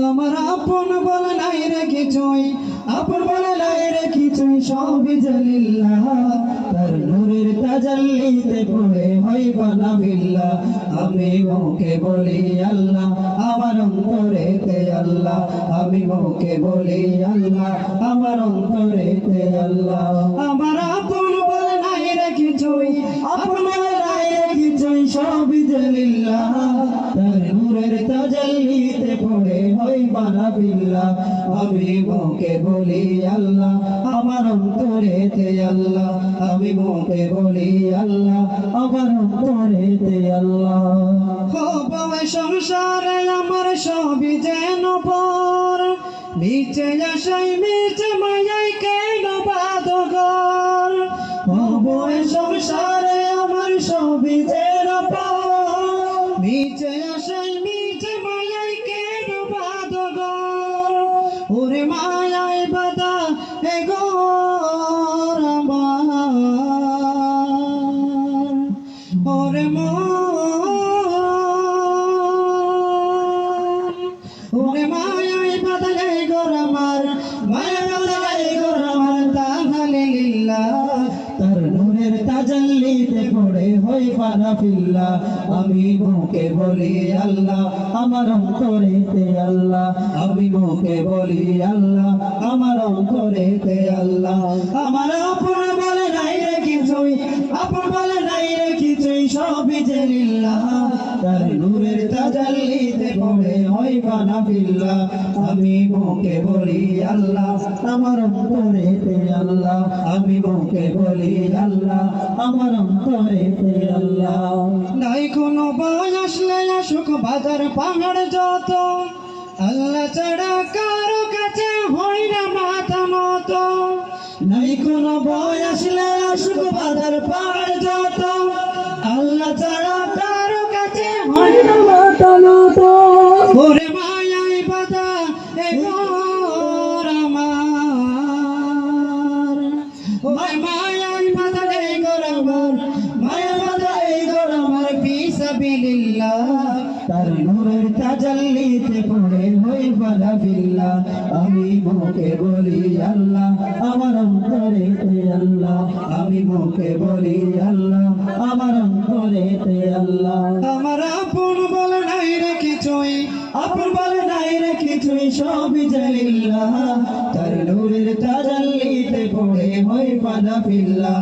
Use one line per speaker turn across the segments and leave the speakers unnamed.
আমার আপন বলে নাই রে কিছুই, আপন বলে নাই রে কিছুই, সবই জালিল্লাহ। তার নূরের তাজাল্লিতে পড়ে হইবা না বিল্লাহ। আমি মুখে বলি আল্লাহ, আমার অন্তরেতে আল্লাহ। আমি মুখে বলি আল্লাহ, আমার অন্তরেতে আল্লাহ। আমার আপন বলে নাই রে কিছুই, আপন বলে নাই রে কিছুই, সবই জালিল্লাহ। তার নূরের তাজাল্লিতে পড়ে হইবা না বিল্লাহ। আমি মুখে বলি আল্লাহ, আমার অন্তরেতে আল্লাহ। আমি মুখে বলি আল্লাহ, আমার অন্তরেতে আল্লাহ। হবে সংসারে আমার সবই যেন পর, নিচে আসাই নিচে মায়াই কেন বাদঘর। হবে সংসারে আমার সবই যেন পর, নিচে আসাই নিচে মায়াই কেন বাদঘর। ওরে মায়াই বাদা এ ঘর আমার, ওরে ওরে মায়াই বাদা এই ঘর আমার, মায়া বাদা এই ঘর আমার। তাহলে লিল্লাহ তার নূরের তাজাল্লিতে পড়ে হইবা না বিল্লাহ। আমি মুখে বলি আল্লাহ, আমার অন্তরেতে আল্লাহ। আমি মুখে বলি আল্লাহ, আমার অন্তরেতে আল্লাহ। আমার আপন বলে নাই রে কিছুই, আপন বলে নাই রে কিছুই, সবই জালিল্লাহ। তার নূরের তাজাল্লিতে পড়ে হইবা না বিল্লাহ। আমি মুখে বলি আল্লাহ, আমার অন্তরেতে আল্লাহ। আমি মুখে বলি আল্লাহ, আমার অন্তরেতে আল্লাহ। নাই কোনো ভয় আসলে আসুক বাজার পাহাড় যত, আল্লাহ ছাড়া কারো কাছে হই না মাথা নত। নাই কোনো ভয় আসলে আসুক বাজার পাহাড় যত, আল্লাহ ছাড়া কারো কাছে হই না মাথা নত। ওরে মায়াই বাধা এ ঘর আমার, মায়াই বাধা এই ঘর আমার, মায়া বাধা এই ঘর আমার। ফিসাবিলিল্লাহ তার নূরের তাজাল্লিতে পড়ে হইবা না বিল্লাহ। আমি মুখে বলি আল্লাহ, আমার অন্তরেতে আল্লাহ। আমি মুখে বলি আল্লাহ, আমার অন্তরেতে আল্লাহ। আমার আপন বলে নাই রে কিছুই, আপন বলে নাই রে কিছুই, সবই জালিল্লাহ। তার নূরের তাজাল্লিতে পড়ে হইবা না বিল্লাহ।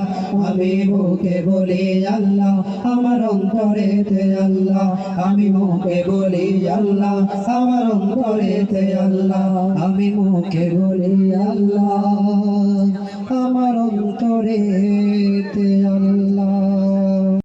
আমি মুখে বলি আল্লাহ, আমার অন্তরেতে আল্লাহ। আমি মুখে বলি আল্লাহ, আমার অন্তরেতে আল্লাহ। আমি মুখে বলি আল্লাহ, আমার অন্তরেতে আল্লাহ।